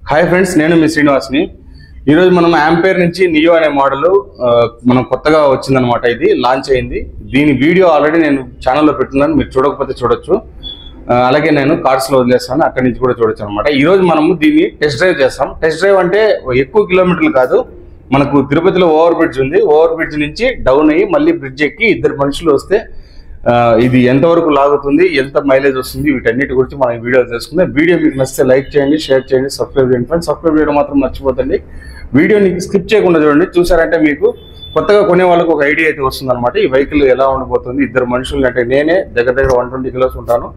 Hi friends, నేను మీ శ్రీనివాస్ని. ఈరోజు మనం యాంపేర్ నుంచి నియో అనే మోడల్ మనం కొత్తగా వచ్చిందనమాట. ఇది లాంచ్ అయింది. దీని వీడియో ఆల్రెడీ నేను ఛానల్లో పెట్టున్నాను, మీరు చూడకపోతే చూడొచ్చు. అలాగే నేను కార్డ్స్లో వదిలేస్తాను, అక్కడి నుంచి కూడా చూడొచ్చు అనమాట. ఈరోజు మనము దీన్ని టెస్ట్ డ్రైవ్ చేస్తాం. టెస్ట్ డ్రైవ్ అంటే ఎక్కువ కిలోమీటర్లు కాదు, మనకు తిరుపతిలో ఓవర్ బ్రిడ్జ్ ఉంది. ఓవర్ బ్రిడ్జ్ నుంచి డౌన్ అయ్యి మళ్ళీ బ్రిడ్జ్ ఎక్కి ఇద్దరు మనుషులు వస్తే ఇది ఎంతవరకు లాగుతుంది, ఎంత మైలేజ్ వస్తుంది, వీటన్నిటి గురించి మనం వీడియో తెలుసుకుందాం. వీడియో మీకు నచ్చితే లైక్ చేయండి, షేర్ చేయండి, సబ్స్క్రైబ్ చేయండి ఫ్రెండ్స్. సబ్స్క్రైబ్ చేయడం మాత్రం మర్చిపోతండి. వీడియోని స్కిప్ చేయకుండా చూడండి. చూసారంటే మీకు కొత్తగా కొనే వాళ్ళకి ఒక ఐడియా అయితే వస్తుంది అనమాట. ఈ వెహికల్ ఎలా ఉండబోతుంది. ఇద్దరు మనుషులు అంటే నేనే దగ్గర 120 కిలోస్ ఉంటాను,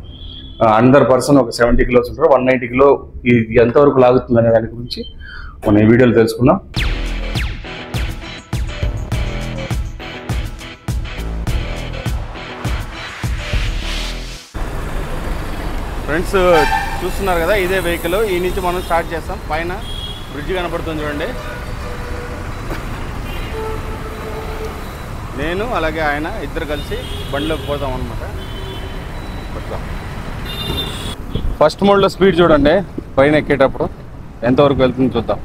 అందర్ పర్సన్ ఒక 70 కిలోస్ ఉంటారు. 190 కిలో ఇది ఎంతవరకు లాగుతుంది అనే దాని గురించి మనం ఈ వీడియోలో తెలుసుకుందాం. ఫ్రెండ్స్ చూస్తున్నారు కదా, ఇదే వెహికల్. ఈ నుంచి మనం స్టార్ట్ చేస్తాం. పైన బ్రిడ్జ్ కనపడుతుంది చూడండి. నేను అలాగే ఆయన ఇద్దరు కలిసి బండిలోకి పోతాం అనమాట. ఫస్ట్ మోడ్లో స్పీడ్ చూడండి, పైన ఎక్కేటప్పుడు ఎంతవరకు వెళ్తుందో చూద్దాం.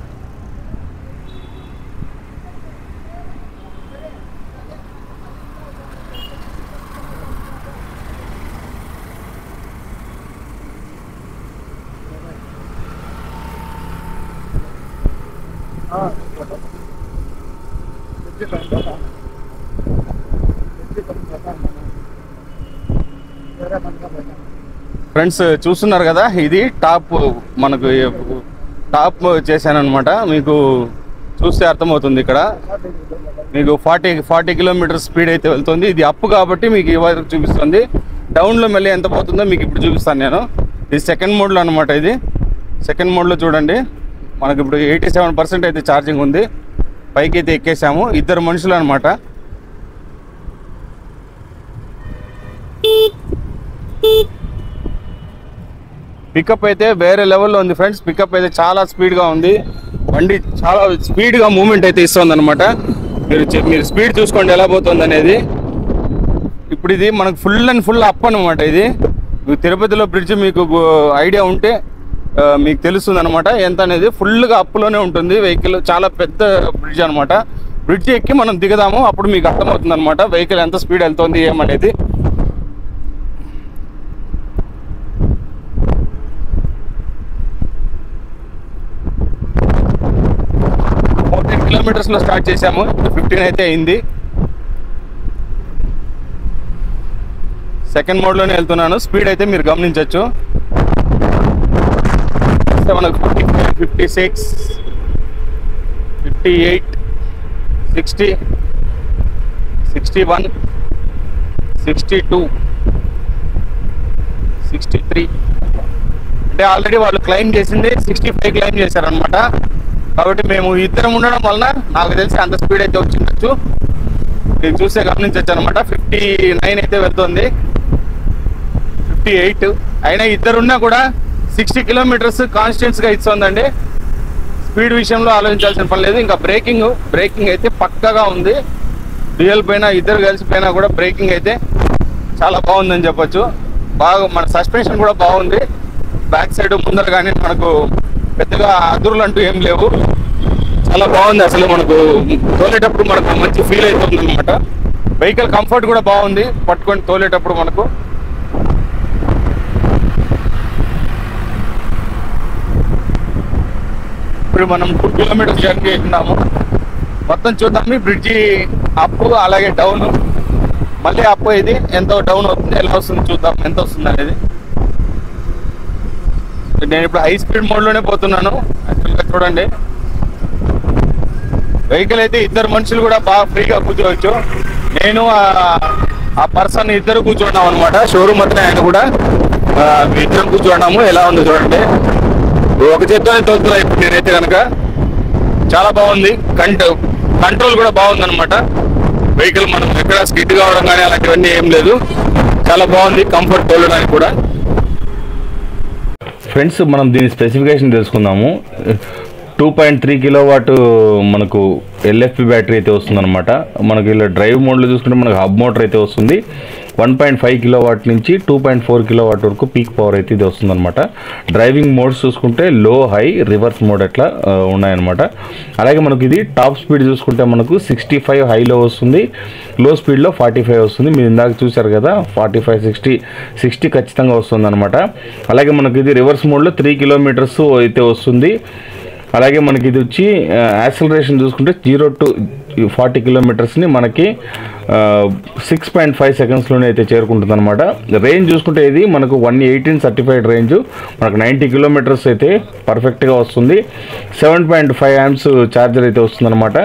ఫ్రెండ్స్ చూస్తున్నారు కదా, ఇది టాప్, మనకు టాప్ చేశానమాట. మీకు చూస్తే అర్థమవుతుంది. ఇక్కడ మీకు 40 కిలోమీటర్ స్పీడ్ అయితే వెళ్తుంది. ఇది అప్ కాబట్టి మీకు ఈ వరకు చూపిస్తుంది. డౌన్లో మళ్ళీ ఎంత పోతుందో మీకు ఇప్పుడు చూపిస్తాను నేను. ఇది సెకండ్ మోడ్లో అనమాట. ఇది సెకండ్ మోడ్లో చూడండి, మనకి ఇప్పుడు 87% అయితే ఛార్జింగ్ ఉంది. పైకి అయితే ఎక్కేసాము. ఇద్దరు మనుషులు అనమాట. పికప్ అయితే వేరే లెవెల్లో ఉంది ఫ్రెండ్స్. పికప్ అయితే చాలా స్పీడ్గా ఉంది. బండి చాలా స్పీడ్గా మూమెంట్ అయితే ఇస్తుంది అనమాట. మీరు స్పీడ్ చూసుకోండి ఎలా పోతుంది అనేది. ఇప్పుడు ఇది మనకు ఫుల్ అండ్ ఫుల్ అప్ అనమాట. ఇది తిరుపతిలో బ్రిడ్జ్ మీకు ఐడియా ఉంటే మీకు తెలుస్తుంది అనమాట ఎంత అనేది. ఫుల్గా అప్లోనే ఉంటుంది వెహికల్. చాలా పెద్ద బ్రిడ్జ్ అనమాట. బ్రిడ్జ్ ఎక్కి మనం దిగదాము, అప్పుడు మీకు అర్థమవుతుంది అనమాట వెహికల్ ఎంత స్పీడ్ వెళ్తుంది ఏమనేది. 14 కిలోమీటర్స్లో స్టార్ట్ చేసాము. 15 అయితే అయింది. సెకండ్ మోడ్లోనే వెళ్తున్నాను. స్పీడ్ అయితే మీరు గమనించవచ్చు. మనకు 55, 56, 58, 60, 61, 62, 63 అంటే ఆల్రెడీ వాళ్ళు క్లైమ్ చేసింది 65 క్లైమ్ చేశారనమాట. కాబట్టి మేము ఇద్దరం ఉండడం వలన నాకు తెలిసి అంత స్పీడ్ అయితే వచ్చిండొచ్చు. మీరు చూస్తే గమనించవచ్చు అనమాట. 59 అయితే వెళ్తుంది, 58. అయినా ఇద్దరున్నా కూడా 60 కిలోమీటర్స్ కాన్స్టెంట్స్గా ఇస్తుందండి. స్పీడ్ విషయంలో ఆలోచించాల్సిన పని లేదు. ఇంకా బ్రేకింగ్ అయితే పక్కాగా ఉంది. డ్యూయల్ పైన ఇద్దరు కలిసిపోయినా కూడా బ్రేకింగ్ అయితే చాలా బాగుందని చెప్పొచ్చు. బాగా మన సస్పెన్షన్ కూడా బాగుంది. బ్యాక్ సైడ్ ముందర కానీ మనకు పెద్దగా అదురులు అంటూ ఏం లేవు. చాలా బాగుంది. అసలు మనకు తోలేటప్పుడు మనకు మంచి ఫీల్ అవుతుంది అనమాట. వెహికల్ కంఫర్ట్ కూడా బాగుంది పట్టుకొని తోలేటప్పుడు మనకు. ఇప్పుడు మనం 2 కిలోమీటర్స్ జర్నీ చేస్తున్నాము. మొత్తం చూద్దాం. మీ బ్రిడ్జి అప్ అలాగే డౌన్, మళ్ళీ అప్ ఇది ఎంత డౌన్ అవుతుంది, ఎలా వస్తుంది చూద్దాం ఎంత వస్తుంది అనేది. నేను ఇప్పుడు హై స్పీడ్ మోడ్లోనే పోతున్నాను. యాక్చువల్గా చూడండి, వెహికల్ అయితే ఇద్దరు మనుషులు కూడా బాగా ఫ్రీగా కూర్చోవచ్చు. నేను ఆ పర్సన్ ఇద్దరు కూర్చున్నాం అనమాట. షోరూమ్ అతనే ఆయన కూడా ఇద్దరు కూర్చున్నాము. ఎలా ఉందో చూడండి. ఒక చేత్తోనే తోలుతున్నా ఇప్పుడు నేనైతే కనుక. చాలా బాగుంది. కంట్రోల్ కూడా బాగుంది అనమాట. వెహికల్ మనం ఎక్కడ స్కిడ్ కావడం కానీ అలాంటివన్నీ ఏం లేదు. చాలా బాగుంది కంఫర్ట్ తోలడానికి కూడా. ఫ్రెండ్స్ మనం దీని స్పెసిఫికేషన్ తెలుసుకుందాము. 2.3 కిలోవాట్ మనకు ఎల్ఎఫ్పి బ్యాటరీ అయితే వస్తుంది అనమాట. మనకి ఇలా డ్రైవ్ మోడ్లో చూసుకుంటే మనకు హబ్ మోటార్ అయితే వస్తుంది. 1.5 కిలోవాట్ నుంచి 2.4 కిలోవాట్ వరకు పీక్ పవర్ అయితే ఇది వస్తుందన్నమాట. డ్రైవింగ్ మోడ్స్ చూసుకుంటే లో, హై, రివర్స్ మోడ్ అట్లా ఉన్నాయన్నమాట. అలాగే మనకు ఇది టాప్ స్పీడ్ చూసుకుంటే మనకు 65 హైలో వస్తుంది, లో స్పీడ్లో 45 వస్తుంది. మీరు ఇందాక చూసారు కదా 45, 60 ఖచ్చితంగా వస్తుంది అనమాట. అలాగే మనకి ఇది రివర్స్ మోడ్లో 3 కిలోమీటర్స్ అయితే వస్తుంది. అలాగే మనకి ఇది వచ్చి యాక్సిలరేషన్ చూసుకుంటే 0 to 40 కిలోమీటర్స్ని మనకి 6.5 సెకండ్స్లోనే అయితే చేరుకుంటుంది అనమాట. రేంజ్ చూసుకుంటే ఇది మనకు 118 సర్టిఫైడ్ రేంజ్, మనకు 90 కిలోమీటర్స్ అయితే పర్ఫెక్ట్గా వస్తుంది. 7.5 amps ఛార్జర్ అయితే వస్తుందన్నమాట.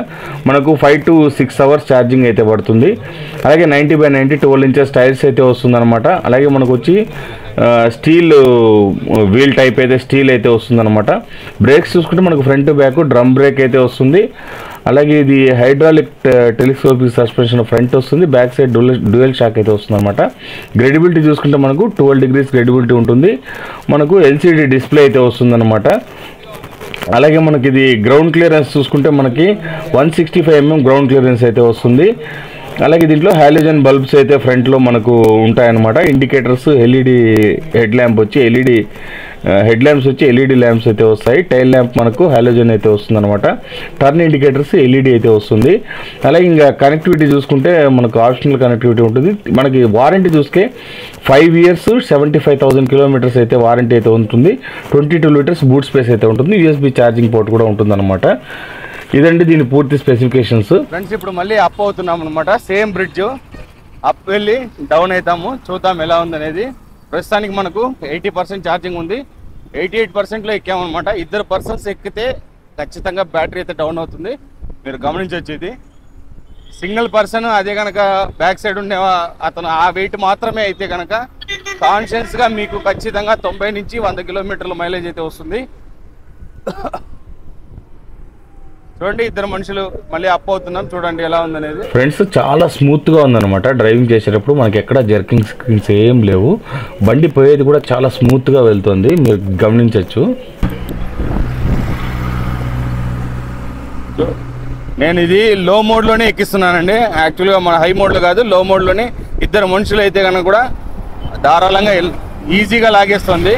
మనకు 5 to 6 hours ఛార్జింగ్ అయితే పడుతుంది. అలాగే 90/90 12 inches టైర్స్ అయితే వస్తుందన్నమాట. అలాగే మనకు వచ్చి స్టీల్ వీల్ టైప్ అయితే స్టీల్ అయితే వస్తుందన్నమాట. బ్రేక్స్ చూసుకుంటే మనకు ఫ్రంట్ బ్యాక్ డ్రమ్ బ్రేక్ అయితే వస్తుంది. అలాగే ఇది హైడ్రాలిక్ టెలిస్కోపిక్ సస్పెన్షన్ ఫ్రంట్ వస్తుంది, బ్యాక్ సైడ్ డ్యూయల్ షాక్ అయితే వస్తుంది అనమాట. గ్రేడబిలిటీ చూసుకుంటే మనకు 12 degrees గ్రేడబిలిటీ ఉంటుంది. మనకు LCD డిస్ప్లే అయితే వస్తుందన్నమాట. అలాగే మనకి ఇది గ్రౌండ్ క్లియరెన్స్ చూసుకుంటే మనకి 165 mm గ్రౌండ్ క్లియరెన్స్ అయితే వస్తుంది. అలాగే దీంట్లో హాలోజన్ బల్బ్స్ అయితే ఫ్రంట్లో మనకు ఉంటాయన్నమాట. ఇండికేటర్స్ LED హెడ్ ల్యాంప్ వచ్చి హెడ్ ల్యాంప్స్ వచ్చి LED ల్యాంప్స్ అయితే వస్తాయి. టైల్ ల్యాంప్ మనకు హాలోజన్ అయితే వస్తుంది అనమాట. టర్న్ ఇండికేటర్స్ LED అయితే వస్తుంది. అలాగే ఇంకా కనెక్టివిటీ చూసుకుంటే మనకు ఆప్షనల్ కనెక్టివిటీ ఉంటుంది. మనకి వారంటీ చూసుకే 5 years 75,000 kilometers అయితే వారంటీ అయితే ఉంటుంది. 22 liters బూట్ స్పేస్ అయితే ఉంటుంది. USB ఛార్జింగ్ పోర్ట్ కూడా ఉంటుంది అనమాట. ఇదండి దీని పూర్తి స్పెసిఫికేషన్స్. ఫ్రెండ్స్ ఇప్పుడు మళ్ళీ అప్ అవుతున్నాం అనమాట. సేమ్ బ్రిడ్జ్ అప్ వెళ్ళి డౌన్ అవుతాము, చూద్దాం ఎలా ఉందనేది. ప్రస్తుతానికి మనకు 80% ఛార్జింగ్ ఉంది, 88%లో ఎక్కామన్నమాట. 2 persons ఎక్కితే ఖచ్చితంగా బ్యాటరీ అయితే డౌన్ అవుతుంది, మీరు గమనించవచ్చు. ఇది సింగిల్ పర్సన్ అదే కనుక బ్యాక్ సైడ్ ఉండే అతను ఆ వెయిట్ మాత్రమే అయితే కనుక కాన్షియస్గా మీకు ఖచ్చితంగా 90 నుంచి 100 kilometers మైలేజ్ అయితే వస్తుంది. చూడండి 2 మనుషులు మళ్ళీ అప్ అవుతున్నాం, చూడండి ఎలా ఉందనేది. ఫ్రెండ్స్ చాలా స్మూత్గా ఉందన్నమాట. డ్రైవింగ్ చేసేటప్పుడు మనకి ఎక్కడ జర్కింగ్ స్క్రీన్స్ ఏం లేవు, బండి పోయేది కూడా చాలా స్మూత్గా వెళ్తుంది, మీరు గమనించవచ్చు. నేను ఇది లో మోడ్లోనే ఎక్కిస్తున్నానండి. యాక్చువల్గా మన హై మోడ్లో కాదు, లో మోడ్లోనే. 2 మనుషులు అయితే కనుక కూడా ధారాళంగా ఈజీగా లాగేస్తుంది,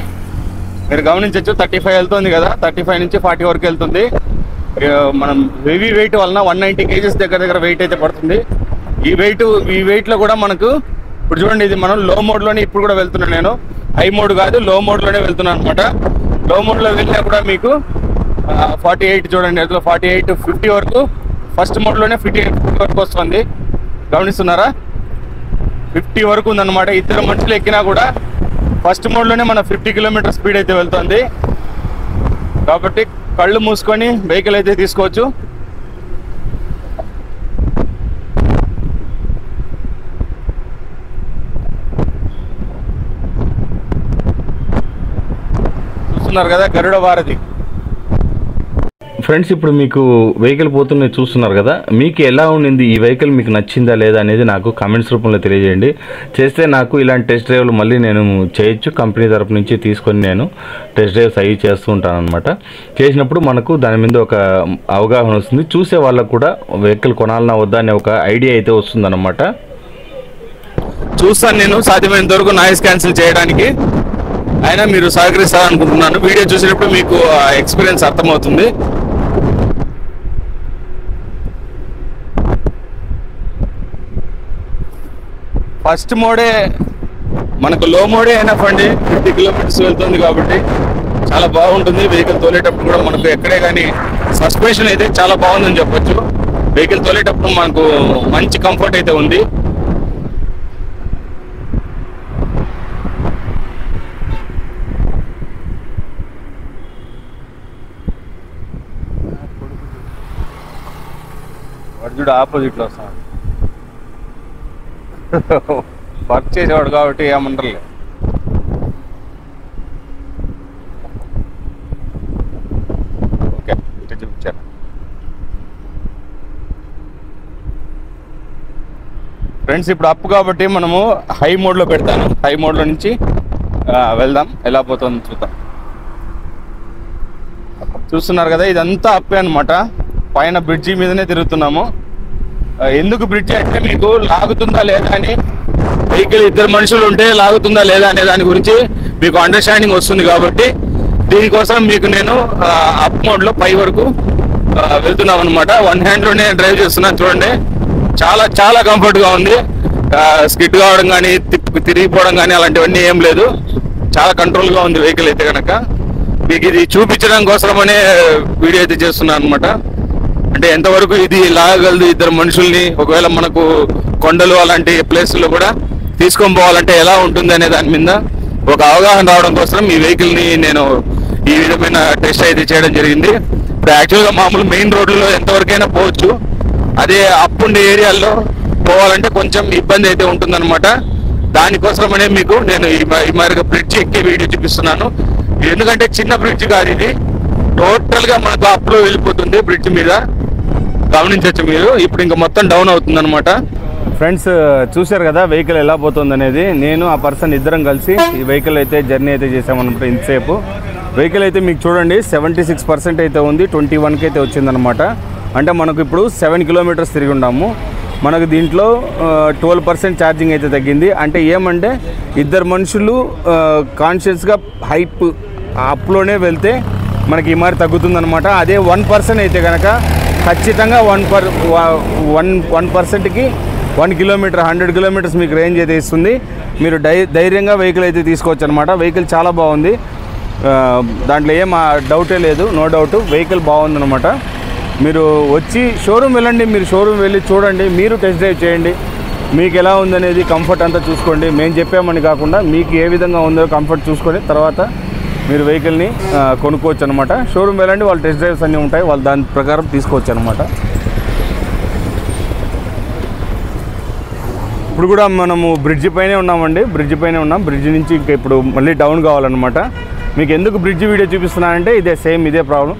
మీరు గమనించవచ్చు. 35 వెళ్తుంది కదా, 35 నుంచి 40 వరకు వెళ్తుంది. మనం హెవీ వెయిట్ వలన 190 kgs దగ్గర వెయిట్ అయితే పడుతుంది. ఈ వెయిట్లో కూడా మనకు ఇప్పుడు చూడండి, ఇది మనం లో మోడ్లోనే ఇప్పుడు కూడా వెళ్తున్నాను. నేను హై మోడ్ కాదు, లో మోడ్లోనే వెళ్తున్నాను అనమాట. లో మోడ్లో వెళ్ళినా కూడా మీకు 48 చూడండి, అందులో 48 50 వరకు, ఫస్ట్ మోడ్లోనే 50 వరకు వస్తుంది, గమనిస్తున్నారా? 50 వరకు ఉందన్నమాట. 2 మనుషులు ఎక్కినా కూడా ఫస్ట్ మోడ్లోనే మన 50 kilometers స్పీడ్ అయితే వెళ్తుంది. కాబట్టి కళ్ళు మూసుకొని వెహికల్ అయితే తీసుకోవచ్చు. చూస్తున్నారు కదా గరుడ వారధి. ఫ్రెండ్స్ ఇప్పుడు మీకు వెహికల్ పోతున్నది చూస్తున్నారు కదా, మీకు ఎలా ఉండింది, ఈ వెహికల్ మీకు నచ్చిందా లేదా అనేది నాకు కామెంట్స్ రూపంలో తెలియజేయండి. చేస్తే నాకు ఇలాంటి టెస్ట్ డ్రైవ్లు మళ్ళీ నేను చేయొచ్చు. కంపెనీ తరపు నుంచి తీసుకొని నేను టెస్ట్ డ్రైవ్స్ అవి చేస్తూ ఉంటాను అనమాట. చేసినప్పుడు మనకు దాని మీద ఒక అవగాహన వస్తుంది, చూసే వాళ్ళకు కూడా వెహికల్ కొనాలన్నా వద్దా అనే ఒక ఐడియా అయితే వస్తుందన్నమాట. చూస్తాను నేను సాధ్యమైనంత వరకు నాయిస్ క్యాన్సిల్ చేయడానికి, అయినా మీరు సహకరిస్తారనుకుంటున్నాను. వీడియో చూసేటప్పుడు మీకు ఎక్స్పీరియన్స్ అర్థమవుతుంది. ఫస్ట్ మోడే మనకు లో మోడే ఎనఫ్ అండి, 50 kilometers వెళ్తుంది కాబట్టి చాలా బాగుంటుంది. వెహికల్ తోలేటప్పుడు కూడా మనకు ఎక్కడే కానీ సస్పెన్షన్ అయితే చాలా బాగుందని చెప్పొచ్చు. వెహికల్ తోలేటప్పుడు మనకు మంచి కంఫర్ట్ అయితే ఉంది. వాడు ఆపోజిట్లో వస్తాడు, వర్క్ చేసేవాడు కాబట్టి ఏమంటారులే. ఓకే ఇటు చూపించాను. ఫ్రెండ్స్ ఇప్పుడు అప్ కాబట్టి మనము హై మోడ్లో పెడతాను. హై మోడ్లో నుంచి వెళ్దాం, ఎలా పోతుందో చూద్దాం. చూస్తున్నారు కదా ఇదంతా అప్పే అనమాట. పైన బ్రిడ్జి మీదనే తిరుగుతున్నాము. ఎందుకు బ్రిడ్జి అంటే మీకు లాగుతుందా లేదా అని వెహికల్ ఇద్దరు మనుషులు ఉంటే లాగుతుందా లేదా అనే దాని గురించి మీకు అండర్స్టాండింగ్ వస్తుంది. కాబట్టి దీనికోసం మీకు నేను అప్ మోడ్లో పై వరకు వెళ్తున్నాం అనమాట. వన్ హ్యాండ్లోనే డ్రైవ్ చేస్తున్నాను. చూడండి, చాలా చాలా కంఫర్ట్గా ఉంది. స్కిడ్ కావడం కానీ తిరిగిపోవడం కానీ అలాంటివన్నీ ఏం లేదు. చాలా కంట్రోల్గా ఉంది వెహికల్ అయితే కనుక. మీకు ఇది చూపించడం కోసమనే వీడియో అయితే చేస్తున్నాను అనమాట. అంటే ఎంతవరకు ఇది లాగగలదు ఇద్దరు మనుషుల్ని, ఒకవేళ మనకు కొండలు అలాంటి ప్లేసుల్లో కూడా తీసుకొని పోవాలంటే ఎలా ఉంటుంది అనే దాని మీద ఒక అవగాహన రావడం కోసం ఈ వెహికల్ని నేను ఈ విధమైన టెస్ట్ అయితే చేయడం జరిగింది. ఇప్పుడు యాక్చువల్గా మామూలు మెయిన్ రోడ్లలో ఎంతవరకైనా పోవచ్చు. అదే అప్ ఉండే ఏరియాల్లో పోవాలంటే కొంచెం ఇబ్బంది అయితే ఉంటుందన్నమాట. దానికోసమనే మీకు నేను ఈ మాదిరిగా బ్రిడ్జ్ ఎక్కి వీడియో చూపిస్తున్నాను. ఎందుకంటే చిన్న బ్రిడ్జ్ కాదు ఇది, టోటల్గా మనకు అప్లో వెళ్ళిపోతుంది. బ్రిడ్జ్ మీద గమనించవచ్చు మీరు. ఇప్పుడు ఇంకా మొత్తం డౌన్ అవుతుంది అనమాట. ఫ్రెండ్స్ చూశారు కదా వెహికల్ ఎలా పోతుంది అనేది. నేను ఆ పర్సన్ ఇద్దరం కలిసి ఈ వెహికల్ అయితే జర్నీ అయితే చేసామన్నమాట. ఇంతసేపు వెహికల్ అయితే మీకు చూడండి 76% అయితే ఉంది, 21కి అయితే వచ్చిందనమాట. అంటే మనకు ఇప్పుడు 7 కిలోమీటర్స్ తిరిగి ఉన్నాము. మనకు దీంట్లో 12% ఛార్జింగ్ అయితే తగ్గింది. అంటే ఏమంటే ఇద్దరు మనుషులు కాన్షియస్గా హైప్ అప్లోనే వెళ్తే మనకి ఈ మరి తగ్గుతుందనమాట. అదే 1% అయితే కనుక ఖచ్చితంగా 1%కి 1 కిలోమీటర్ 100 కిలోమీటర్స్ మీకు రేంజ్ అయితే ఇస్తుంది. మీరు ధైర్యంగా వెహికల్ అయితే తీసుకోవచ్చు అనమాట. వెహికల్ చాలా బాగుంది, దాంట్లో ఏం డౌటే లేదు, నో డౌట్. వెహికల్ బాగుందనమాట. మీరు వచ్చి షోరూమ్ వెళ్ళండి, మీరు షోరూమ్ వెళ్ళి చూడండి, మీరు టెస్ట్ డ్రైవ్ చేయండి. మీకు ఎలా ఉందనేది కంఫర్ట్ అంతా చూసుకోండి. మేము చెప్పామని కాకుండా మీకు ఏ విధంగా ఉందో కంఫర్ట్ చూసుకొని తర్వాత మీరు వెహికల్ని కొనుక్కోవచ్చు అనమాట. షోరూమ్ వెళ్ళండి, వాళ్ళు టెస్ట్ డ్రైవ్స్ అన్నీ ఉంటాయి, వాళ్ళు దాని ప్రకారం తీసుకోవచ్చు అనమాట. ఇప్పుడు కూడా మనము బ్రిడ్జ్ పైనే ఉన్నామండి, బ్రిడ్జ్ పైనే ఉన్నాం. బ్రిడ్జ్ నుంచి ఇంకా ఇప్పుడు మళ్ళీ డౌన్ కావాలన్నమాట. మీకు ఎందుకు బ్రిడ్జ్ వీడియో చూపిస్తున్నానంటే ఇదే సేమ్ ఇదే ప్రాబ్లం.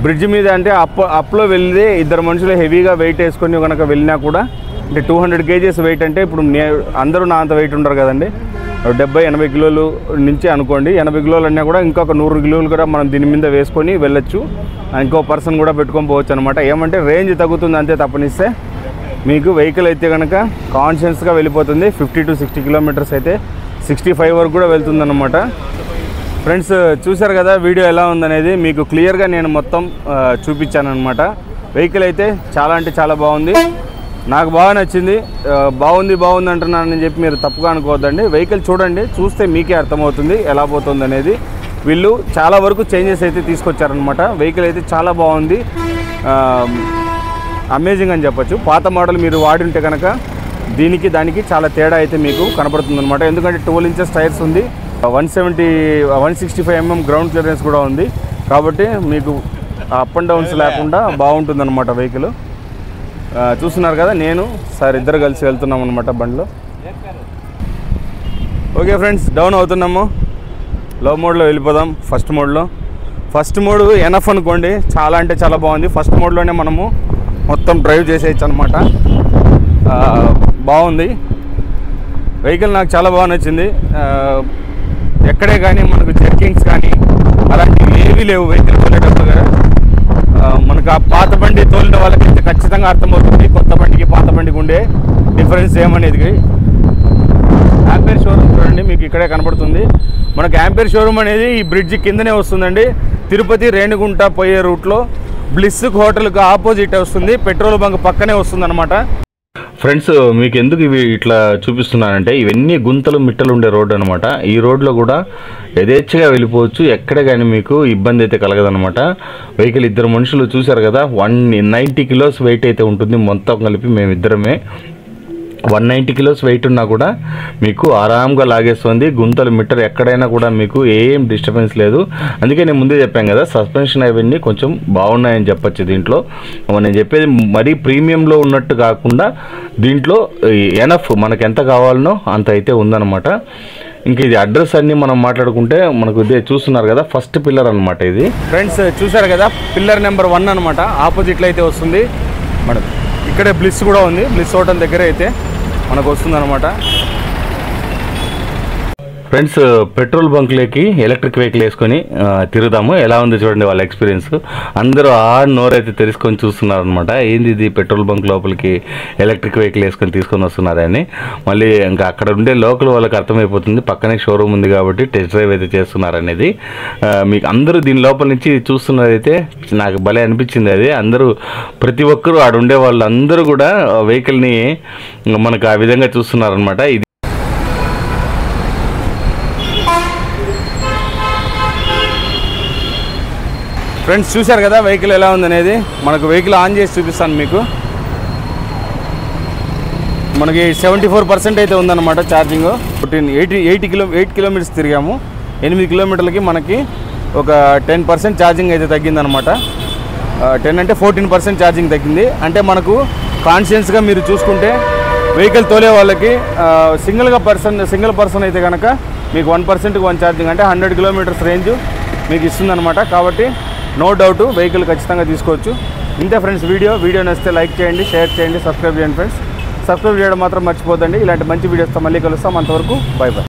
బ్రిడ్జ్ మీద అంటే అప్లో వెళ్తే ఇద్దరు మనుషులు హెవీగా వెయిట్ వేసుకొని కనుక వెళ్ళినా కూడా అంటే 200 kgs వెయిట్ అంటే ఇప్పుడు అందరూ నా అంత వెయిట్ ఉండరు కదండి. 70-80 కిలోలు నుంచి అనుకోండి. 80 కిలోలు అన్నా కూడా ఇంకొక 100 కిలోలు కూడా మనం దీని మీద వేసుకొని వెళ్ళొచ్చు. ఇంకో పర్సన్ కూడా పెట్టుకొని పోవచ్చు అనమాట. ఏమంటే రేంజ్ తగ్గుతుంది అంతే తప్పనిస్తే. మీకు వెహికల్ అయితే కనుక కాన్షియస్గా వెళ్ళిపోతుంది. 50 to 60 కిలోమీటర్స్ అయితే 65 వరకు కూడా వెళ్తుందన్నమాట. ఫ్రెండ్స్ చూశారు కదా వీడియో ఎలా ఉందనేది. మీకు క్లియర్గా నేను మొత్తం చూపించాను అనమాట. వెహికల్ అయితే చాలా అంటే చాలా బాగుంది, నాకు బాగా నచ్చింది. బాగుంది అంటున్నానని చెప్పి మీరు తప్పుగా అనుకోవద్దండి. వెహికల్ చూడండి, చూస్తే మీకే అర్థమవుతుంది ఎలా పోతుంది అనేది. వీళ్ళు చాలా వరకు చేంజెస్ అయితే తీసుకొచ్చారనమాట. వెహికల్ అయితే చాలా బాగుంది, అమేజింగ్ అని చెప్పొచ్చు. పాత మోడల్ మీరు వాడి ఉంటే కనుక దానికి చాలా తేడా అయితే మీకు కనపడుతుంది అనమాట. ఎందుకంటే 12 ఇంచెస్ టైర్స్ ఉంది, 165 mm గ్రౌండ్ క్లియరెన్స్ కూడా ఉంది. కాబట్టి మీకు అప్ అండ్ డౌన్స్ లేకుండా బాగుంటుంది అనమాట వెహికల్. చూస్తున్నారు కదా, నేను సార్ ఇద్దరు కలిసి వెళ్తున్నాం అనమాట బండిలో. ఓకే ఫ్రెండ్స్, డౌన్ అవుతున్నాము. లో మోడ్లో వెళ్ళిపోదాం. ఫస్ట్ మోడ్ ఎనఫ్ అనుకోండి, చాలా అంటే చాలా బాగుంది. ఫస్ట్ మోడ్లోనే మనము మొత్తం డ్రైవ్ చేసేయచ్చు అనమాట. బాగుంది వెహికల్, నాకు చాలా బాగా నచ్చింది. ఎక్కడే కానీ మనకు జర్కింగ్స్ కానీ అలాంటివి ఏవీ లేవు వెహికల్ తోలేటప్పుడు కదా. మనకు ఆ పాత బండి తోలిన వాళ్ళకి ఖచ్చితంగా అర్థమవుతుంది కొత్త బండికి పాత బండికి ఉండే డిఫరెన్స్ ఏమనేది. యాంపేర్ షోరూమ్ చూడండి, మీకు ఇక్కడే కనపడుతుంది. మనకు యాంపేర్ షోరూమ్ అనేది ఈ బ్రిడ్జ్ కిందనే వస్తుందండి. తిరుపతి రేణిగుంట పోయే రూట్లో బ్లిస్ హోటల్కి ఆపోజిట్ వస్తుంది, పెట్రోల్ బంక్ పక్కనే వస్తుంది అనమాట. ఫ్రెండ్స్ మీకు ఎందుకు ఇవి ఇట్లా చూపిస్తున్నానంటే ఇవన్నీ గుంతలు మిట్టలు ఉండే రోడ్డు అనమాట. ఈ రోడ్లో కూడా యథేచ్ఛగా వెళ్ళిపోవచ్చు, ఎక్కడే కానీ మీకు ఇబ్బంది అయితే కలగదనమాట. వెహికల్ ఇద్దరు మనుషులు చూశారు కదా, 190 kilos వెయిట్ అయితే ఉంటుంది మొత్తం కలిపి. మేమిద్దరమే 190 kilos వెయిట్ ఉన్నా కూడా మీకు ఆరాంగా లాగేస్తుంది. గుంతలు మిట్టలు ఎక్కడైనా కూడా మీకు ఏం డిస్టర్బెన్స్ లేదు. అందుకే నేను ముందే చెప్పాను కదా, సస్పెన్షన్ అవన్నీ కొంచెం బాగున్నాయని చెప్పచ్చు. దీంట్లో నేను చెప్పేది మరీ ప్రీమియంలో ఉన్నట్టు కాకుండా దీంట్లో ఎనఫ్ మనకు ఎంత కావాలనో అంత అయితే ఉందన్నమాట. ఇంక ఇది అడ్రస్ అన్నీ మనం మాట్లాడుకుంటే మనకు ఇదే చూస్తున్నారు కదా, ఫస్ట్ పిల్లర్ అనమాట ఇది. ఫ్రెండ్స్ చూసారు కదా, పిల్లర్ నెంబర్ 1 అనమాట. ఆపోజిట్లో అయితే వస్తుంది మనకు. ఇక్కడే బ్లిస్ కూడా ఉంది, బ్లిస్ హోటల్ దగ్గర అయితే మనకు వస్తుంది అనమాట. ఫ్రెండ్స్, పెట్రోల్ బంక్లోకి ఎలక్ట్రిక్ వెహికల్ వేసుకొని తిరుగుదాము. ఎలా ఉంది చూడండి వాళ్ళ ఎక్స్పీరియన్స్. అందరూ నోరైతే తెలుసుకొని చూస్తున్నారు అనమాట. ఏంది ఇది పెట్రోల్ బంక్ లోపలికి ఎలక్ట్రిక్ వెహికల్ వేసుకొని తీసుకొని వస్తున్నారని. మళ్ళీ ఇంకా అక్కడ ఉండే లోకల్ వాళ్ళకి అర్థమైపోతుంది, పక్కనే షోరూమ్ ఉంది కాబట్టి టెస్ట్ డ్రైవ్ అయితే చేస్తున్నారు అనేది. మీకు అందరూ దీని లోపల నుంచి చూస్తున్నదైతే నాకు భలే అనిపించింది. అది అందరూ ప్రతి ఒక్కరూ ఆడ ఉండే వాళ్ళు అందరూ కూడా వెహికల్ని మనకు ఆ విధంగా చూస్తున్నారనమాట. ఇది ఫ్రెండ్స్ చూశారు కదా వెహికల్ ఎలా ఉందనేది. మనకు వెహికల్ ఆన్ చేసి చూపిస్తాను మీకు. మనకి 74% అయితే ఉందన్నమాట ఛార్జింగ్. 8 కిలోమీటర్స్ తిరిగాము. 8 కిలోమీటర్లకి మనకి ఒక 10% ఛార్జింగ్ అయితే తగ్గిందనమాట. 10 అంటే 14% ఛార్జింగ్ తగ్గింది. అంటే మనకు కాన్షియన్స్గా మీరు చూసుకుంటే వెహికల్ తోలే వాళ్ళకి సింగిల్ పర్సన్ అయితే కనుక మీకు 1%కి 1 ఛార్జింగ్ అంటే 100 కిలోమీటర్స్ రేంజ్ మీకు ఇస్తుందన్నమాట. కాబట్టి నో డౌట్ వెహికల్ ఖచ్చితంగా తీసుకోవచ్చు. ఇంతే ఫ్రెండ్స్ వీడియో నచ్చితే లైక్ చేయండి, షేర్ చేయండి, సబ్స్క్రైబ్ చేయండి ఫ్రెండ్స్. సబ్స్క్రైబ్ చేయడం మాత్రం మర్చిపోద్దండి. ఇలాంటి మంచి వీడియోస్తో మళ్ళీ కలుస్తాం. అంతవరకు బై బై.